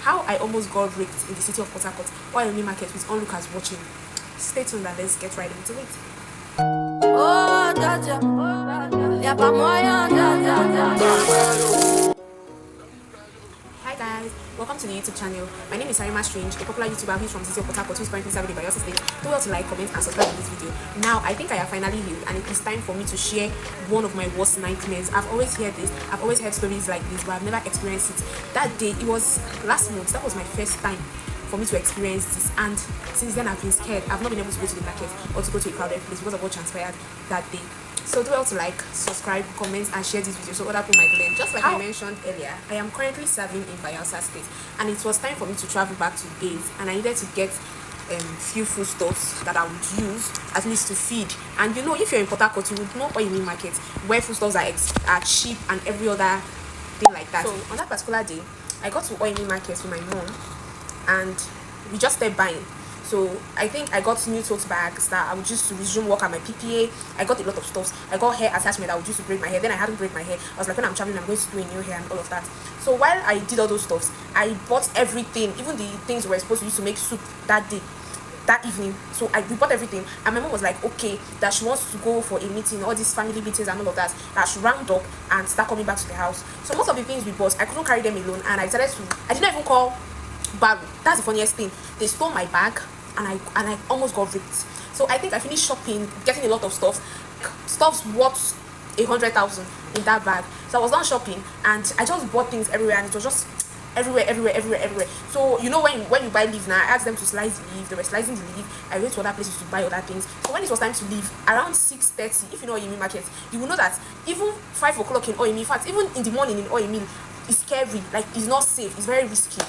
how I almost got raped in the city of Port Harcourt while in the market with onlookers watching. Stay tuned and let's get right into it. Hi guys, welcome to the YouTube channel. My name is SARIMA'S, a popular YouTuber who is from the city of Port Harcourt, who is currently serving the Bayelsa State. Do well to like, comment and subscribe to this video. Now, I think I have finally healed and it is time for me to share one of my worst nightmares. I've always heard this, I've always heard stories like this, but I've never experienced it. That day, it was last month, that was my first time for me to experience this, and since then I've been scared. I've not been able to go to the market or to go to a crowded place because of what transpired that day. So do well to like, subscribe, comment and share this video so other people might learn. Just like I mentioned earlier, I am currently serving in Bayelsa State and it was time for me to travel back to base, and I needed to get few foodstuffs that I would use at least to feed. And you know, if you're in Port Harcourt, you would know Oyemi market where foodstuffs are cheap and every other thing like that. So on that particular day, I got to Oyemi market with my mom and we just started buying. So I think I got new tote bags that I would use to resume work at my PPA. I got a lot of stuff. I got hair attachment that I would use to braid my hair. Then I hadn't braid my hair. I was like, when I'm traveling, I'm going to do a new hair and all of that. So while I did all those stuffs, I bought everything, even the things we were supposed to use to make soup that day, that evening. So we bought everything, and my mom was like, okay, that she wants to go for a meeting, all these family meetings and all of that, that she round up and start coming back to the house. So most of the things we bought, I couldn't carry them alone, and I didn't even call Baru. That's the funniest thing. They stole my bag and I almost got raped. So I think I finished shopping, getting a lot of stuff's worth 100,000 in that bag. So I was done shopping and I just bought things everywhere, and it was just everywhere. So you know, when you buy leaf now, I asked them to slice the leaf. They were slicing the leaf. I went to other places to buy other things. So when it was time to leave around 6:30, if you know Oyemi market, you will know that even 5 o'clock in Oyemi, in fact even in the morning in Oyemi, is scary. Like, it's not safe, it's very risky.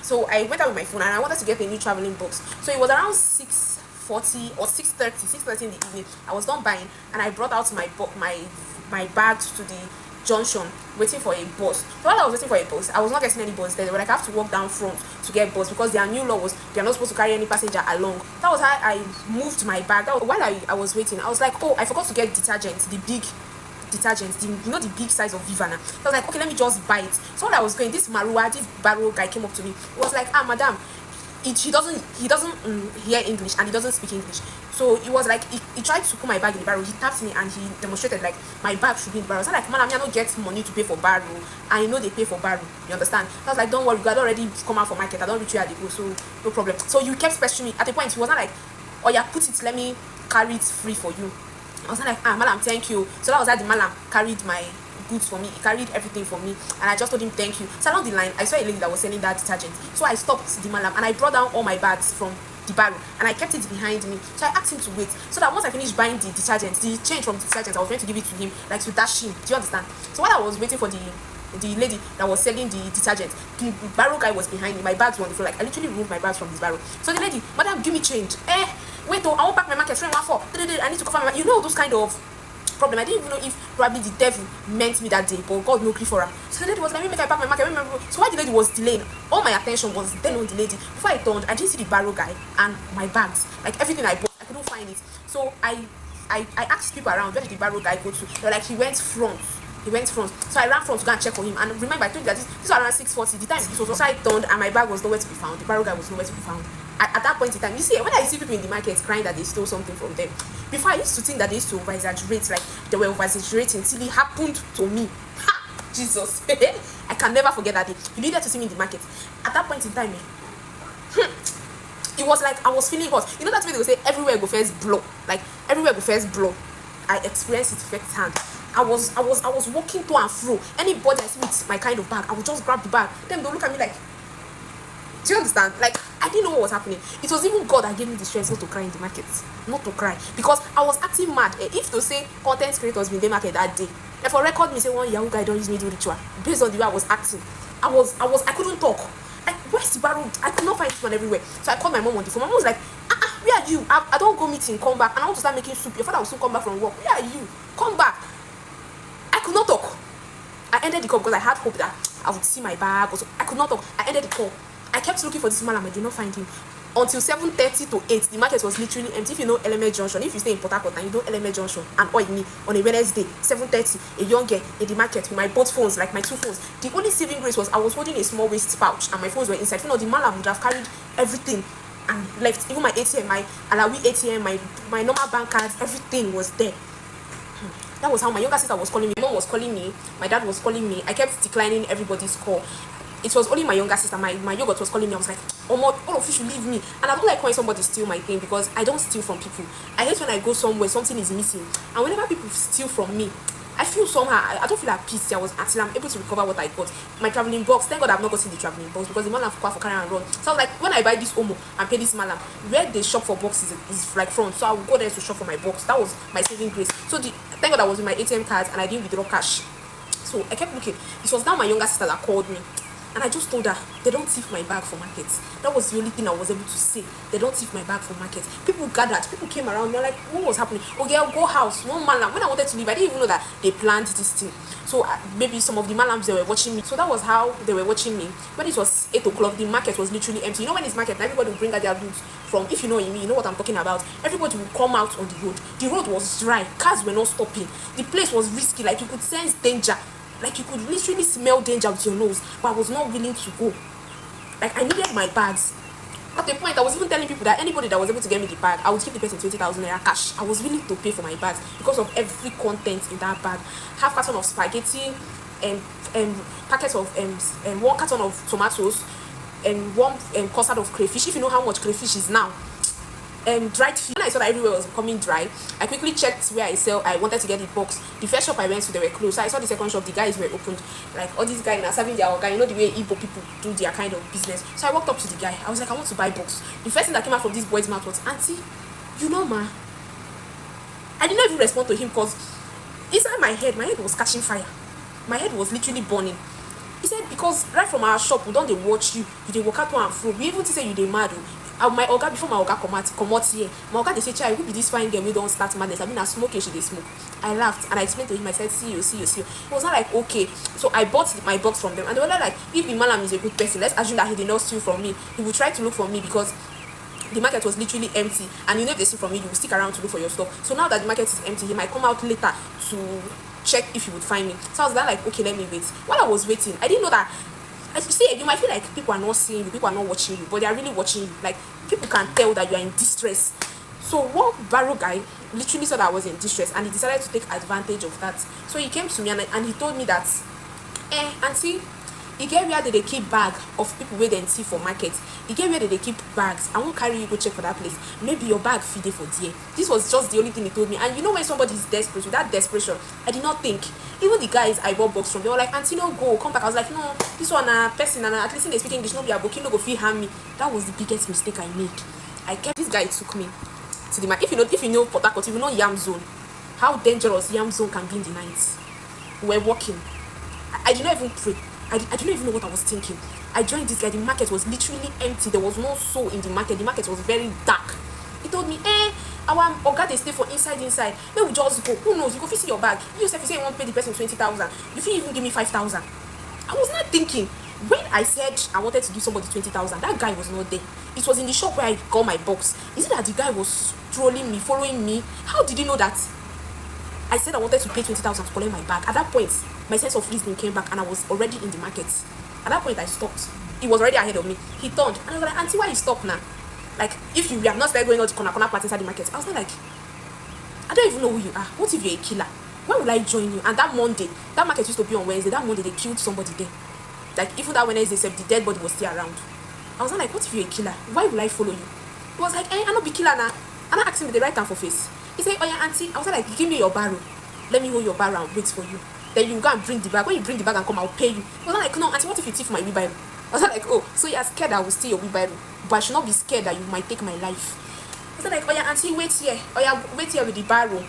So I went out with my phone and I wanted to get a new traveling box. So it was around 6:40 or 6:30 in the evening. I was done buying and I brought out my bags to the junction waiting for a bus. So while I was waiting for a bus, I was not getting any bus there. They were like, I have to walk down front to get bus because their new law was they're not supposed to carry any passenger along. That was how I moved my bag. While I was waiting, I was like, oh, I forgot to get detergent, the big detergents, you know, the big size of Vivana. So I was like, okay, let me just buy it. So while I was going, this Barrow guy came up to me. He was like, madam, he doesn't hear English and he doesn't speak English. So he was like, he tried to put my bag in the barrow. He tapped me and he demonstrated like my bag should be in the barrow. So I was like, man, I don't get money to pay for barrow, and you know they pay for barrow, you understand? So I was like, don't worry, God already come out for market, I don't reach where they go, so no problem. So you kept pestering me. At a point he was not like, oh yeah, put it, let me carry it free for you. I was like, madam, thank you. So that was how the madam carried my goods for me. He carried everything for me, and I just told him thank you. So along the line, I saw a lady that was selling that detergent. So I stopped the madam and I brought down all my bags from the barrel and I kept it behind me. So I asked him to wait, so that once I finished buying the detergent, the change from the detergent, I was going to give it to him, like to dash him. Do you understand? So while I was waiting for the lady that was selling the detergent, the barrow guy was behind me. My bags were on the floor. Like, I literally removed my bags from this barrow. So the lady, madam, give me change. Wait, I won't pack my market. I need to cover my, you know, those kind of problem. I didn't even know if probably the devil meant me that day, but God no grief for her. So the lady was like, let me make I pack my market. Remember? So while the lady was delaying, all my attention was then on the lady. Before I turned, I didn't see the barrow guy and my bags. Like, everything I bought, I couldn't find it. So I asked people around, where did the barrow guy go to? They were like, he went front. So I ran front to go and check for him. And remember, I told you that this was around 6:40. The time it was, so I turned and my bag was nowhere to be found. The barrow guy was nowhere to be found. At that point in time, you see, when I see people in the market crying that they stole something from them, before I used to think that they used to over-exaggerate, like they were over-exaggerating till it happened to me. Ha! Jesus. I can never forget that day. You needed to see me in the market. At that point in time, it was like I was feeling hot. You know that way they will say everywhere go first blow. Like, everywhere go first blow. I experienced it firsthand. I was walking to and fro. Anybody I see with my kind of bag, I would just grab the bag. Then they'll look at me like, do you understand? Like, I didn't know what was happening. It was even God that gave me the strength not to cry in the market. Not to cry. Because I was acting mad. If to say content creators in the market that day, and for record me say one Yahoo guy don't use me do ritual. Based on the way I was acting. I couldn't talk. Like, where's the barrel? I could not find this one everywhere. So I called my mom on the phone. My mom was like, where are you? I don't go meeting, come back. And I want to start making soup. Your father will soon come back from work. Where are you? Come back. I could not talk. I ended the call because I had hope that I would see my bag. Also, I could not talk. I ended the call. I kept looking for this man and I did not find him. until 7:30 to 8, the market was literally empty. If you know LMA Junction, if you stay in Port Harcourt and you know LMA Junction and Oini on a Wednesday, 7:30, a young girl in the market with my both phones, like my two phones. The only saving grace was I was holding a small waist pouch and my phones were inside. You know, the man would have carried everything and left. Even my ATM, my Alawi ATM, my normal bank cards, everything was there. That was how my younger sister was calling me. My mom was calling me. My dad was calling me. I kept declining everybody's call. It was only my younger sister, my yogurt was calling me. I was like, oh my, all of you should leave me. And I don't like when somebody steal my thing because I don't steal from people. I hate when I go somewhere, something is missing. And whenever people steal from me, I feel somehow, I don't feel at peace until I'm able to recover what I got. My traveling box, thank God I've not gotten the traveling box because the man have for carry and run. So I was like, when I buy this Omo and pay this malam, where they shop for boxes is like front. So I will go there to shop for my box. That was my saving grace. So thank God I was with my ATM cards and I didn't withdraw cash. So I kept looking. It was now my younger sister that called me. And I just told her, they don't thief my bag for markets. That was the only thing I was able to say. They don't thief my bag for markets. People gathered. People came around. They're like, what was happening? Okay, I'll go house. One malam. When I wanted to leave, I didn't even know that they planned this thing. So maybe some of the malams, they were watching me. So that was how they were watching me. When it was 8 o'clock, the market was literally empty. You know when it's market, everybody will bring out their goods from, if you know me, you know what I'm talking about. Everybody will come out on the road. The road was dry. Cars were not stopping. The place was risky. Like you could sense danger. Like you could literally smell danger with your nose, but I was not willing to go. Like I needed my bags. At the point, I was even telling people that anybody that was able to get me the bag, I would give the person 20,000 naira cash. I was willing to pay for my bags because of every content in that bag. Half carton of spaghetti, and packets of 1 carton of tomatoes, and 1 custard of crayfish. If you know how much crayfish is now. Dried fish. When I saw that everywhere was becoming dry, I quickly checked where I wanted to get the box. The first shop I went to, they were closed. So I saw the second shop, the guys were opened. Like all these guys are serving their organ. You know the way Igbo people do their kind of business. So I walked up to the guy. I was like, I want to buy box. The first thing that came out from this boy's mouth was, Auntie, you know ma. I did not even respond to him because inside my head was catching fire. My head was literally burning. He said, because right from our shop, we don't they watch you. You they walk out to and fro. We even say you they mad. My oga, before my oga come out here, my oga they say, child, who be this fine girl? We don't start madness. I mean, I smoke and she they smoke. I laughed and I explained to him. I said, see you. It was not like okay. So I bought my box from them, and they were like, if the man is a good person, let's assume that he did not steal from me. He would try to look for me because the market was literally empty, and you know if they steal from you, you will stick around to look for your stuff. So now that the market is empty, he might come out later to check if he would find me. So I was like, okay, let me wait. While I was waiting, I didn't know that. As you see, you might feel like people are not seeing you, people are not watching you, but they are really watching you. Like people can tell that you are in distress. So one barrow guy literally saw that I was in distress, and he decided to take advantage of that. So he came to me and he told me that, auntie, e get where they keep bag of people where they see for market. E get where they keep bags. I won't carry you go check for that place. Maybe your bag feed it for there. This was just the only thing he told me. And you know when somebody is desperate, with that desperation, I did not think. Even the guys I bought box from, they were like, auntie, no go, come back. I was like, no, this one person and at least they speak English, no be a booking, no go feel harm me. That was the biggest mistake I made. This guy took me to the market. If you know Port Harcourt, if you know Yam Zone, how dangerous Yam Zone can be in the night. We were walking. I did not even pray. I didn't even know what I was thinking. I joined this guy. The market was literally empty. There was no soul in the market. The market was very dark. He told me, our oga they stay for inside. Then we just go. Who knows? You go see your bag. You say you won't pay the person 20,000. You feel even give me 5,000. I was not thinking. When I said I wanted to give somebody 20,000, that guy was not there. It was in the shop where I got my box. Is it that the guy was trolling me, following me? How did he know that? I said I wanted to pay 20,000 to collect my bag. At that point, my sense of reasoning came back and I was already in the market. At that point, I stopped. He was already ahead of me. He turned and I was like, auntie, why you stop now? Like, if you have not started going out to corner parts inside the market. I was like, I don't even know who you are. What if you're a killer? Why would I join you? And that Monday, that market used to be on Wednesday. That Monday, they killed somebody there. Like, even that Wednesday, the dead body was still around. I was like, what if you're a killer? Why would I follow you? He was like, I'm not be killer now. And I asked him the right time for face. He said, oh yeah, auntie. I was like, give me your barrow. Let me hold your barrow and wait for you. Then you go and bring the bag. When you bring the bag and come, I'll pay you. He was like, no, auntie, what if you thief my wheelbarrow? I was like, oh, so you're scared I will steal your wheelbarrow, but I should not be scared that you might take my life. I was like, oh yeah, auntie, wait here. Oh yeah, wait here with the barrow.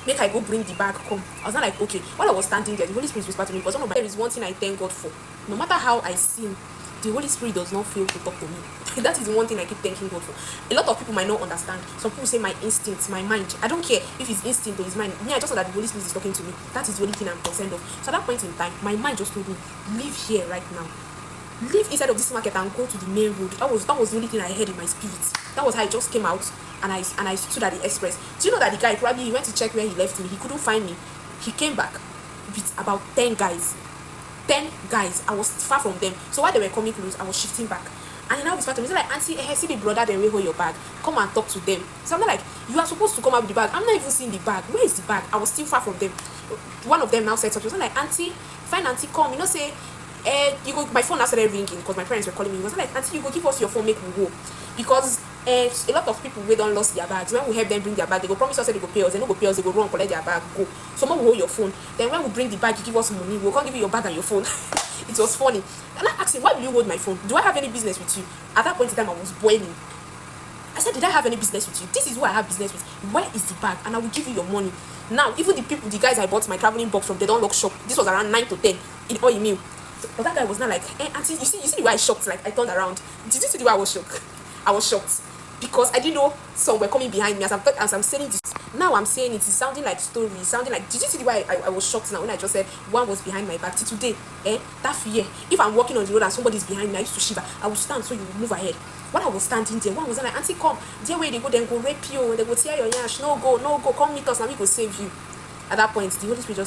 Make I go bring the bag, come. I was like, okay. While I was standing there, the Holy Spirit whispered to me, because there is one thing I thank God for. No matter how I sin, the Holy Spirit does not fail to talk to me. That is one thing I keep thanking God for. A lot of people might not understand. Some people say my instinct, my mind. I don't care if it's instinct or it's mind. Me, I just know that the Holy Spirit is talking to me. That is the only thing I'm concerned of. So at that point in time, my mind just told me, live here right now. leave inside of this market and go to the main road. That was the only thing I heard in my spirit. That was how I just came out and I stood at the express. Do you know that the guy probably he went to check where he left me? He couldn't find me. He came back with about 10 guys. 10 guys. I was far from them. So while they were coming close, I was shifting back. And he now whispered to me, he's like, Auntie, see the brother, then we hold your bag. Come and talk to them. So I'm like, you are supposed to come out with the bag. I'm not even seeing the bag. Where is the bag? I was still far from them. One of them now said something. He was like, Auntie, fine, Auntie, come. You know, say, you go. My phone now started ringing because my parents were calling me. He was like, Auntie, you go give us your phone, make we go. Because a lot of people we don't lost their bags. When we help them bring their bag, they go promise us that they go pay us. They no go pay us. They go run collect their bag, go. Someone will hold your phone. Then when we bring the bag, you give us money. We'll come give you your bag and your phone. It was funny. And I asked him, why will you hold my phone? Do I have any business with you? At that point in time, I was boiling. I said, did I have any business with you? This is who I have business with. Where is the bag? And I will give you your money. Now, even the guys I bought my traveling box from, they don't lock shop. This was around 9 to 10 in all email. But that guy was not like, Auntie, you see the way I shocked? Like, I turned around. Did you see the way I was shocked? I was shocked. Because I didn't know some were coming behind me as I'm saying this. Now I'm saying it is sounding like story, sounding like, did you see the way I was shocked now when I just said one was behind my back? Till today, that fear. If I'm walking on the road and somebody's behind me, I used to shiver. I would stand so you would move ahead. When I was standing there, one was like, Auntie, come. There where they go, then go rape you, they go tear your yash. No go, come meet us, and we go save you. At that point, the Holy Spirit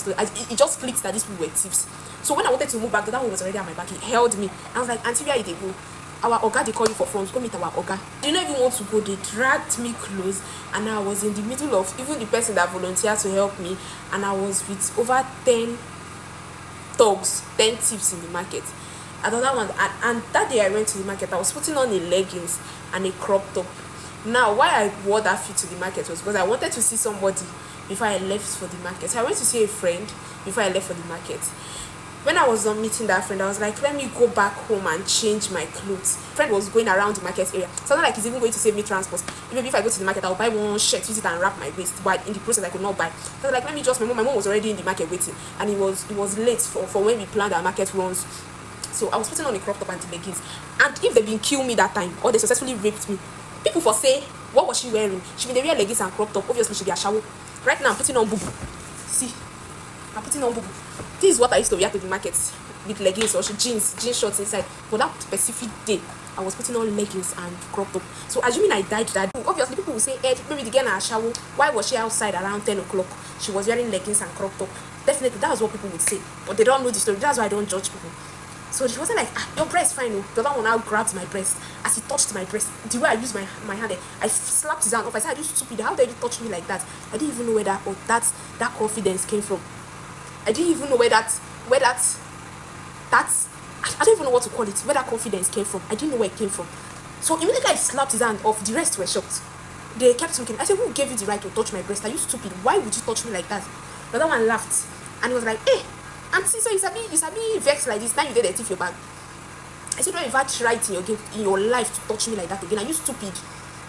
it just clicked that these people were thieves. So when I wanted to move back, that one was already at my back. He held me. I was like, Auntie, where they go? Our Oga, they call you for front, go meet our Oga. They didn't even want to go. They dragged me close, and I was in the middle of even the person that volunteered to help me, and I was with over 10 thugs, 10 thieves in the market. Another one, and that day I went to the market, I was putting on a leggings and a crop top. Now, why I wore that fit to the market was because I wanted to see somebody before I left for the market. So I went to see a friend before I left for the market. When I was done meeting that friend, I was like, let me go back home and change my clothes. Friend was going around the market area. Sounded like he's even going to save me transport. Maybe if I go to the market, I'll buy one shirt, use it and wrap my waist. But in the process, I could not buy. So I was like, let me just, my mom was already in the market waiting. And it was late for when we planned our market runs. So I was putting on a crop top and the leggings. And if they didn't kill me that time, or they successfully raped me, people for say, what was she wearing? She be the real leggings and crop top. Obviously, she be a shower. Right now, I'm putting on boo boo. See, I'm putting on boo boo. This is what I used to wear to the market with leggings or jeans shorts inside. But that specific day, I was putting on leggings and crop top. So assuming I died that day, obviously people will say, maybe the girl in her shower, why was she outside around 10 o'clock? She was wearing leggings and crop top. Definitely, that's what people would say. But they don't know the story. That's why I don't judge people. So she wasn't like, your breast fine. No. The other one now grabbed my breast. As he touched my breast, the way I used my hand, I slapped his hand off. I said, are you stupid? How dare you touch me like that? I didn't even know where that confidence came from. I didn't even know where that I don't even know what to call it, where that confidence came from. I didn't know where it came from. So immediately I slapped his hand off. The rest were shocked. They kept looking. I said, who gave you the right to touch my breast? Are you stupid? Why would you touch me like that? The other one laughed and he was like, hey, Auntie, so you sabi vex like this. Now you did a thief your bag. I said, don't ever try it in your life to touch me like that again. Are you stupid?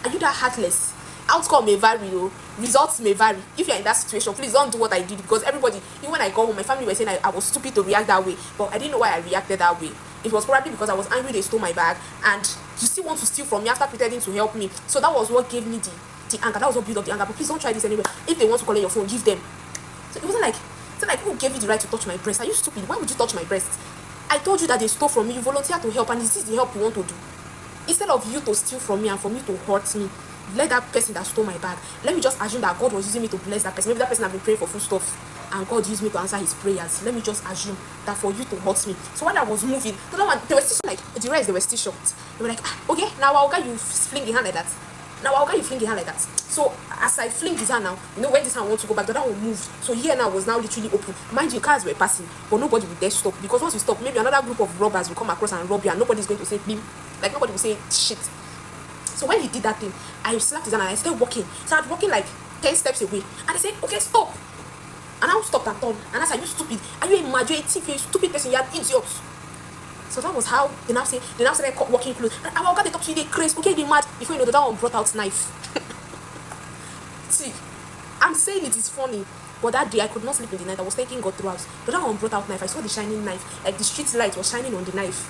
Are you that heartless? Outcome may vary, results may vary. If you're in that situation, please don't do what I did, because everybody, even when I got home, my family were saying I was stupid to react that way, but I didn't know why I reacted that way. It was probably because I was angry they stole my bag, and you still want to steal from me after pretending to help me. So that was what gave me the anger. That was what built up the anger. But please don't try this anyway. If they want to collect your phone, give them. So it wasn't like, who gave you the right to touch my breast? Are you stupid? Why would you touch my breast? I told you that they stole from me. You volunteered to help, and is this the help you want to do? Instead of you to steal from me and for me to hurt me, let that person that stole my bag, let me just assume that God was using me to bless that person. Maybe that person had been praying for food stuff and God used me to answer his prayers. Let me just assume that for you to hurt me. So when I was moving, the other one, they were still like, the rest, they were still shocked. They were like, okay, now I'll get you fling the hand like that. Now I'll get you fling the hand like that. So as I fling this hand now, when this hand wants to go back, the other one moved. So here now was now literally open. Mind you, cars were passing, but nobody would dare stop, because once you stop, maybe another group of robbers will come across and rob you, and nobody's going to say bim. Like nobody will say shit. So when he did that thing, I slapped his hand and I started walking. So I was walking like 10 steps away. And I said, okay, stop. And I stopped and turned. And I said, are you stupid? Are you a mad? You're a thief? You're a stupid person. You're an idiot. So that was how they now started walking close. And I got to talk to you, they crazy. Okay, they mad. Before you know, the other one brought out knife. See, I'm saying it is funny. But that day, I could not sleep in the night. I was thanking God throughout. The other one brought out knife. I saw the shining knife. Like the street light was shining on the knife.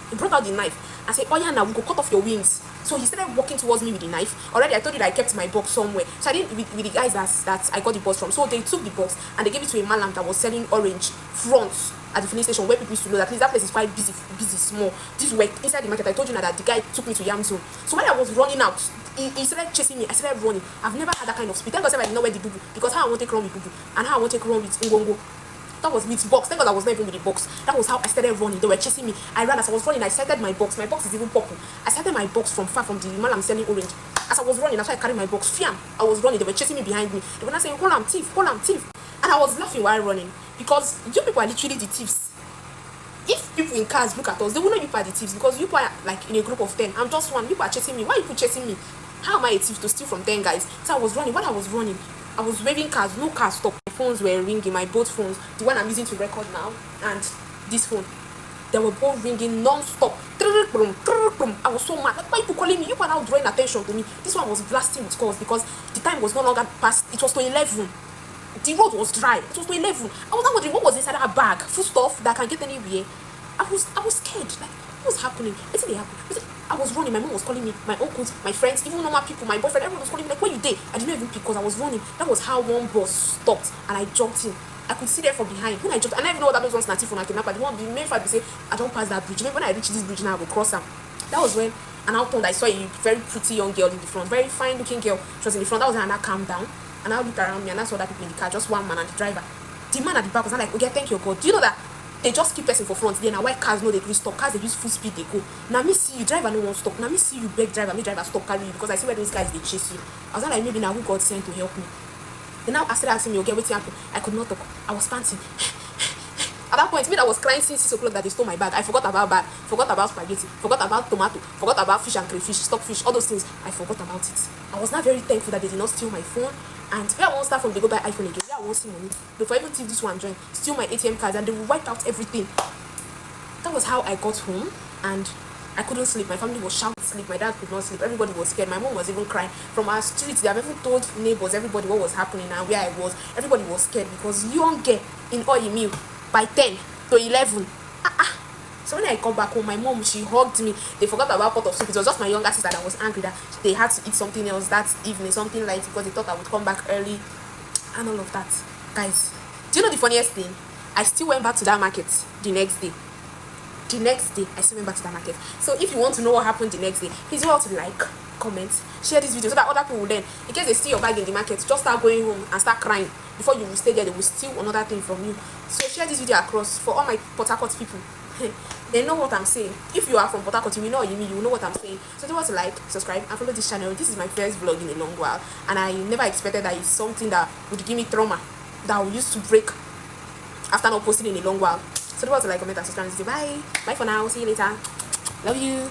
He brought out the knife. I said, oh yeah, now we go cut off your wings. So he started walking towards me with the knife. Already I told you that I kept my box somewhere. So I didn't with the guys that I got the box from. So they took the box and they gave it to a man that was selling orange front. at the filling station where people used to know that at least that place is quite busy, small. This were inside the market. I told you now that the guy took me to Yam Zone. So when I was running out, he started chasing me. I started running. I've never had that kind of speed. Thank God I didn't know where the bubu, because how I want to take run with bubu and how I want to take run with Ngongo. That was with box. Thank God I was not even with the box. That was how I started running. They were chasing me. I ran. As I was running, I started my box. My box is even purple. I started my box from far from the man I'm selling orange. As I was running, after I carried my box, fiam, I was running. They were chasing me behind me. They were not saying, hold on, thief, hold on, thief. And I was laughing while running because you people are literally the thieves. If people in cars look at us, they will know you are the thieves because you are like in a group of 10. I'm just one. You are chasing me. Why are you chasing me? How am I a thief to steal from 10 guys? So I was running. While I was running, I was waving cars. No car stopped. My phones were ringing. My both phones, the one I'm using to record now, and this phone, they were both ringing non-stop. I was so mad. Like, why people calling me? You are now drawing attention to me. This one was blasting with calls because the time was no longer past. It was to 11. The road was dry. It was to 11. I was not wondering what was inside that bag. Food stuff that can get anywhere. I was scared. Like, what was happening? What did happen? I was running. My mom was calling me. My uncles, my friends, even normal people, my boyfriend, everyone was calling me. Like, where you there? I didn't even pick because I was running. That was how one bus stopped and I jumped in. I could see there from behind. When I jumped, I never know what that was once Natif when I came up. But the one the main fact, they say, I don't pass that bridge. Maybe when I reach this bridge now, I will cross them. That was when an outbound I saw a very pretty young girl in the front, very fine looking girl. She was in the front. That was when I calmed down. And I looked around me and I saw that people in the car, just one man and the driver. The man at the back was not like, okay, thank you, God. Do you know that they just keep person for front? Then why cars know they really stop? Cars they use full speed, they go. Now me see you, driver no one stop. Now me see you, beg driver, me driver stop carry you because I see where those guys they chase you. I was not like maybe now who God sent to help me. Then now after asking me, okay, what's happening? I could not talk. I was panting. At that point, me that was crying since 6 o'clock that they stole my bag. I forgot about bag, forgot about spaghetti, forgot about tomato, forgot about fish and crayfish, stockfish, all those things. I forgot about it. I was not very thankful that they did not steal my phone. And where I won't start from, they go buy iPhone again. Where I won't see money. Before even till this one join, steal my ATM cards and they will wipe out everything. That was how I got home and I couldn't sleep. My family was shouting sleep. My dad could not sleep. Everybody was scared. My mom was even crying. From our street, they have even told neighbors, everybody what was happening and where I was. Everybody was scared because young girl in oil meal by 10 to 11. So when I come back home, my mom, she hugged me. They forgot about pot of soup. It was just my younger sister that was angry that they had to eat something else that evening, something light, because they thought I would come back early and all of that. Guys, do you know the funniest thing? I still went back to that market the next day. The next day, I still went back to that market. So if you want to know what happened the next day, please do all to like, comment, share this video so that other people will learn. In case they see your bag in the market, just start going home and start crying. Before you will stay there, they will steal another thing from you. So share this video across for all my Port Harcourt people. They know what I'm saying. If you are from Port Harcourt, you will know what you mean. You will know what I'm saying. So do want to like, subscribe, and follow this channel. This is my first vlog in a long while, and I never expected that it's something that would give me trauma that I will use to break after not posting in a long while. So do want to like, comment, and subscribe. Bye. Bye for now. See you later. Love you.